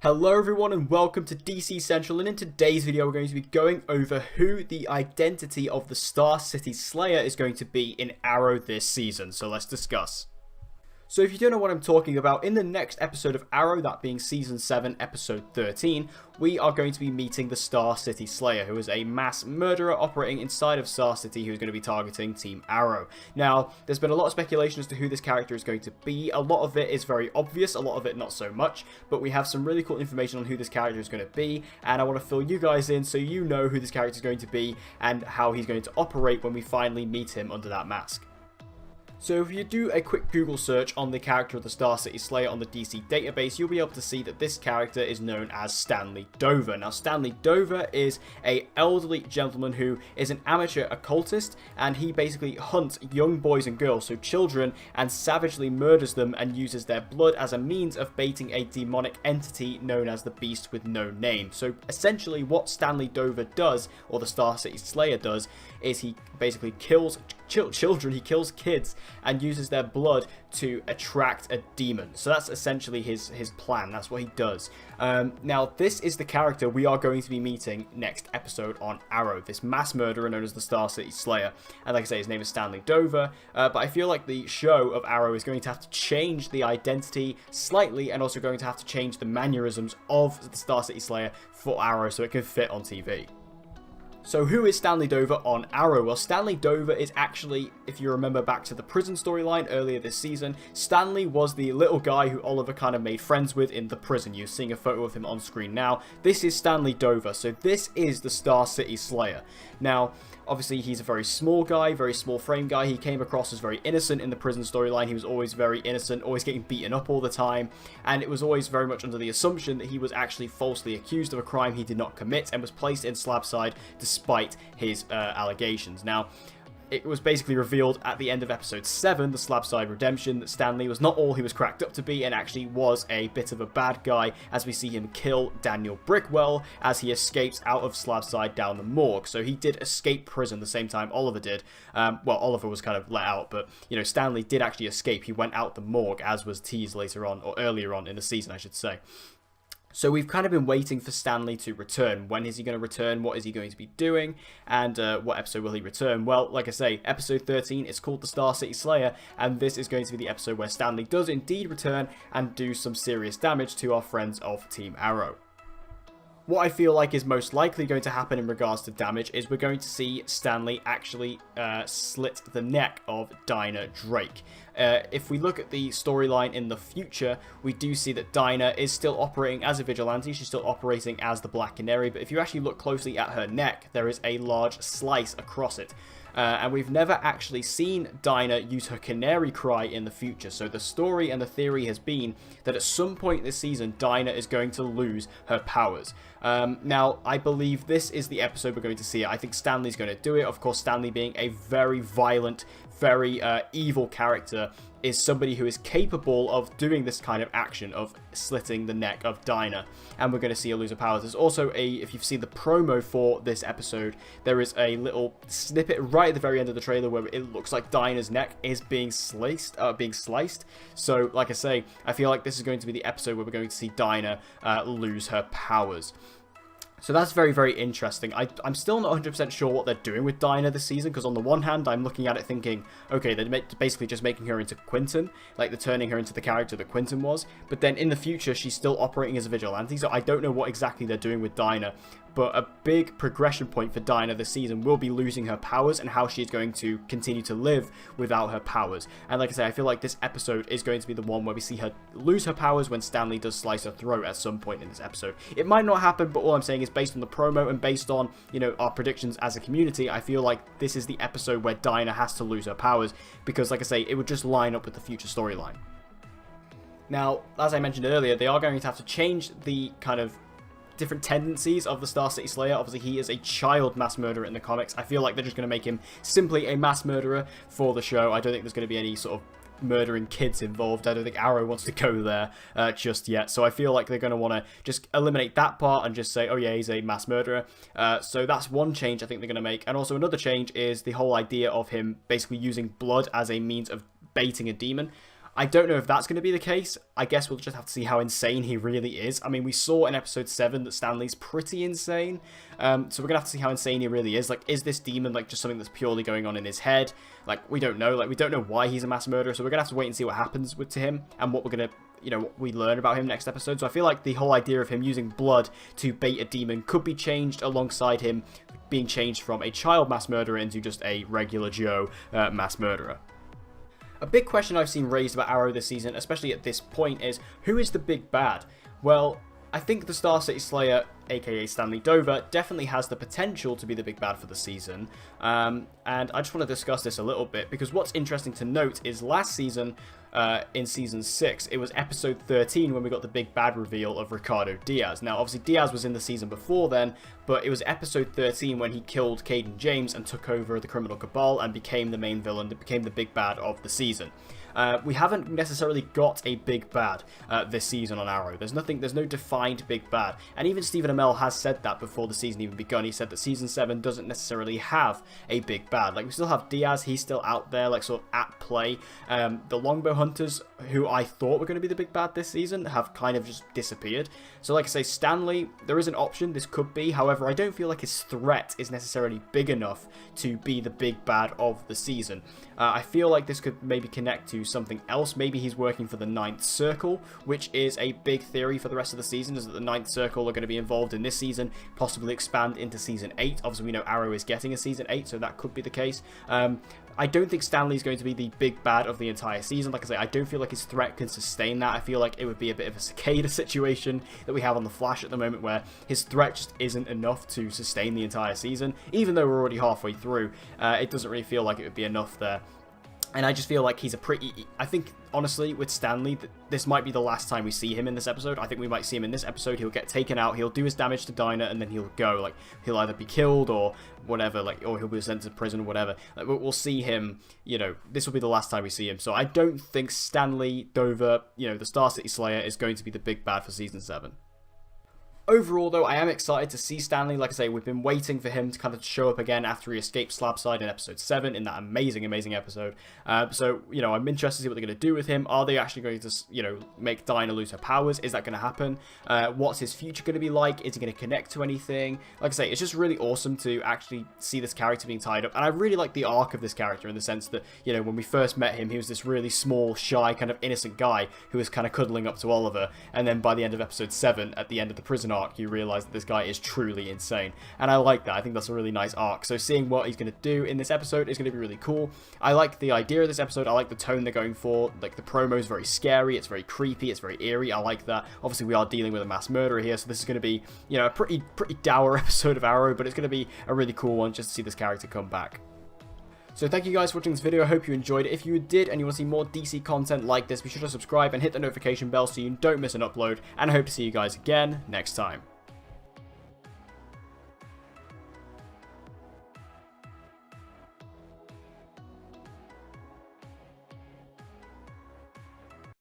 Hello everyone and welcome to DC Central, and in today's video we're going to be going over who the identity of the Star City Slayer is going to be in Arrow this season, so let's discuss. So if you don't know what I'm talking about, in the next episode of Arrow, that being Season 7, Episode 13, we are going to be meeting the Star City Slayer, who is a mass murderer operating inside of Star City who's going to be targeting Team Arrow. Now, there's been a lot of speculation as to who this character is going to be. A lot of it is very obvious, a lot of it not so much, but we have some really cool information on who this character is going to be, and I want to fill you guys in so you know who this character is going to be and how he's going to operate when we finally meet him under that mask. So if you do a quick Google search on the character of the Star City Slayer on the DC database, you'll be able to see that this character is known as Stanley Dover. Now, Stanley Dover is an elderly gentleman who is an amateur occultist, and he basically hunts young boys and girls, so children, and savagely murders them and uses their blood as a means of baiting a demonic entity known as the Beast with no name. So essentially what Stanley Dover does, or the Star City Slayer does, is he basically kills children, he kills kids, and uses their blood to attract a demon. So that's essentially his plan. That's what he does. Now, this is the character we are going to be meeting next episode on Arrow, this mass murderer known as the Star City Slayer. And like I say, his name is Stanley Dover, but I feel like the show of Arrow is going to have to change the identity slightly, and also going to have to change the mannerisms of the Star City Slayer for Arrow so it can fit on TV. So who is Stanley Dover on Arrow? Well, Stanley Dover is actually, if you remember back to the prison storyline earlier this season, Stanley was the little guy who Oliver kind of made friends with in the prison. You're seeing a photo of him on screen now. This is Stanley Dover, so this is the Star City Slayer. Now, obviously he's a very small guy, very small frame guy. He came across as very innocent in the prison storyline. He was always very innocent, always getting beaten up all the time, and it was always very much under the assumption that he was actually falsely accused of a crime he did not commit and was placed in Slabside despite his allegations. Now, it was basically revealed at the end of episode 7, the Slabside Redemption, that Stanley was not all he was cracked up to be and actually was a bit of a bad guy, as we see him kill Daniel Brickwell as he escapes out of Slabside down the morgue. So he did escape prison the same time Oliver did. Well, Oliver was kind of let out, but, you know, Stanley did actually escape. He went out the morgue, as was teased later on, or earlier on in the season, I should say. So we've kind of been waiting for Stanley to return. When is he going to return? What is he going to be doing? And what episode will he return? Well, like I say, episode 13 is called the Star City Slayer, and this is going to be the episode where Stanley does indeed return and do some serious damage to our friends of Team Arrow. What I feel like is most likely going to happen in regards to damage is we're going to see Stanley actually slit the neck of Dinah Drake. If we look at the storyline in the future, we do see that Dinah is still operating as a vigilante. She's still operating as the Black Canary, but if you actually look closely at her neck, there is a large slice across it. And we've never actually seen Dinah use her canary cry in the future. So the story and the theory has been that at some point this season, Dinah is going to lose her powers. Now, I believe this is the episode we're going to see it. I think Stanley's going to do it. Of course, Stanley being a very violent, very evil character, is somebody who is capable of doing this kind of action of slitting the neck of Dinah, and we're going to see her lose her powers. There's also if you've seen the promo for this episode, there is a little snippet right at the very end of the trailer where it looks like Dinah's neck is being sliced. So, like I say, I feel like this is going to be the episode where we're going to see Dinah lose her powers. So that's very, very interesting. I'm still not 100% sure what they're doing with Dinah this season, because on the one hand, I'm looking at it thinking, okay, they're basically just making her into Quentin, like they're turning her into the character that Quentin was, but then in the future, she's still operating as a vigilante, so I don't know what exactly they're doing with Dinah. But a big progression point for Dinah this season will be losing her powers and how she's going to continue to live without her powers. And like I say, I feel like this episode is going to be the one where we see her lose her powers when Stanley does slice her throat at some point in this episode. It might not happen, but all I'm saying is based on the promo and based on, you know, our predictions as a community, I feel like this is the episode where Dinah has to lose her powers because, like I say, it would just line up with the future storyline. Now, as I mentioned earlier, they are going to have to change the kind of different tendencies of the Star City Slayer. Obviously, he is a child mass murderer in the comics. I feel like they're just going to make him simply a mass murderer for the show. I don't think there's going to be any sort of murdering kids involved. I don't think Arrow wants to go there just yet. So I feel like they're going to want to just eliminate that part and just say, oh yeah, he's a mass murderer. So that's one change I think they're going to make. And also another change is the whole idea of him basically using blood as a means of baiting a demon. I don't know if that's going to be the case. I guess we'll just have to see how insane he really is. I mean, we saw in episode 7 that Stanley's pretty insane. So we're going to have to see how insane he really is. Like, is this demon, like, just something that's purely going on in his head? Like, we don't know. Like, we don't know why he's a mass murderer. So we're going to have to wait and see what happens to him and what we're going to, you know, what we learn about him next episode. So I feel like the whole idea of him using blood to bait a demon could be changed alongside him being changed from a child mass murderer into just a regular Joe mass murderer. A big question I've seen raised about Arrow this season, especially at this point, is who is the big bad? Well, I think the Star City Slayer, aka Stanley Dover, definitely has the potential to be the big bad for the season. And I just want to discuss this a little bit, because what's interesting to note is last season, in Season 6, it was Episode 13 when we got the big bad reveal of Ricardo Diaz. Now, obviously, Diaz was in the season before then, but it was Episode 13 when he killed Caden James and took over the Criminal Cabal and became the main villain, became the big bad of the season. We haven't necessarily got a big bad this season on Arrow. There's no defined big bad. And even Stephen Amell has said that before the season even begun. He said that Season 7 doesn't necessarily have a big bad. Like, we still have Diaz, he's still out there, like, sort of at play. The Longbow Hunters, who I thought were going to be the big bad this season, have kind of just disappeared. So, like I say, Stanley, there is an option, this could be. However, I don't feel like his threat is necessarily big enough to be the big bad of the season. I feel like this could maybe connect to something else. Maybe he's working for the Ninth Circle, which is a big theory for the rest of the season, is that the Ninth Circle are going to be involved in this season, possibly expand into Season 8. Obviously, we know Arrow is getting a Season 8, so that could be the case. I don't think Stanley's going to be the big bad of the entire season. Like I say, I don't feel like his threat can sustain that. I feel like it would be a bit of a cicada situation that we have on The Flash at the moment, where his threat just isn't enough to sustain the entire season. Even though we're already halfway through, it doesn't really feel like it would be enough there. And I just feel like he's a pretty... I think, honestly, with Stanley, this might be the last time we see him in this episode. I think we might see him in this episode. He'll get taken out. He'll do his damage to Dinah, and then he'll go. Like, he'll either be killed or whatever, like, or he'll be sent to prison or whatever. Like, we'll see him, you know, this will be the last time we see him. So I don't think Stanley Dover, you know, the Star City Slayer, is going to be the big bad for Season 7. Overall, though, I am excited to see Stanley. Like I say, we've been waiting for him to kind of show up again after he escaped Slabside in Episode 7, in that amazing, amazing episode. So, you know, I'm interested to see what they're going to do with him. Are they actually going to, you know, make Dinah lose her powers? Is that going to happen? What's his future going to be like? Is he going to connect to anything? Like I say, it's just really awesome to actually see this character being tied up. And I really like the arc of this character in the sense that, you know, when we first met him, he was this really small, shy, kind of innocent guy who was kind of cuddling up to Oliver. And then by the end of Episode 7, at the end of the prison arc, you realize that this guy is truly insane, and I like that. I think that's a really nice arc. So seeing what he's going to do in this episode is going to be really cool. I like the idea of this episode. I like the tone they're going for. Like, the promo is very scary, it's very creepy, it's very eerie. I like that. Obviously, we are dealing with a mass murderer here, so this is going to be, you know, a pretty dour episode of Arrow, but it's going to be a really cool one just to see this character come back. So thank you guys for watching this video. I hope you enjoyed it. If you did and you want to see more DC content like this, be sure to subscribe and hit the notification bell so you don't miss an upload. And I hope to see you guys again next time.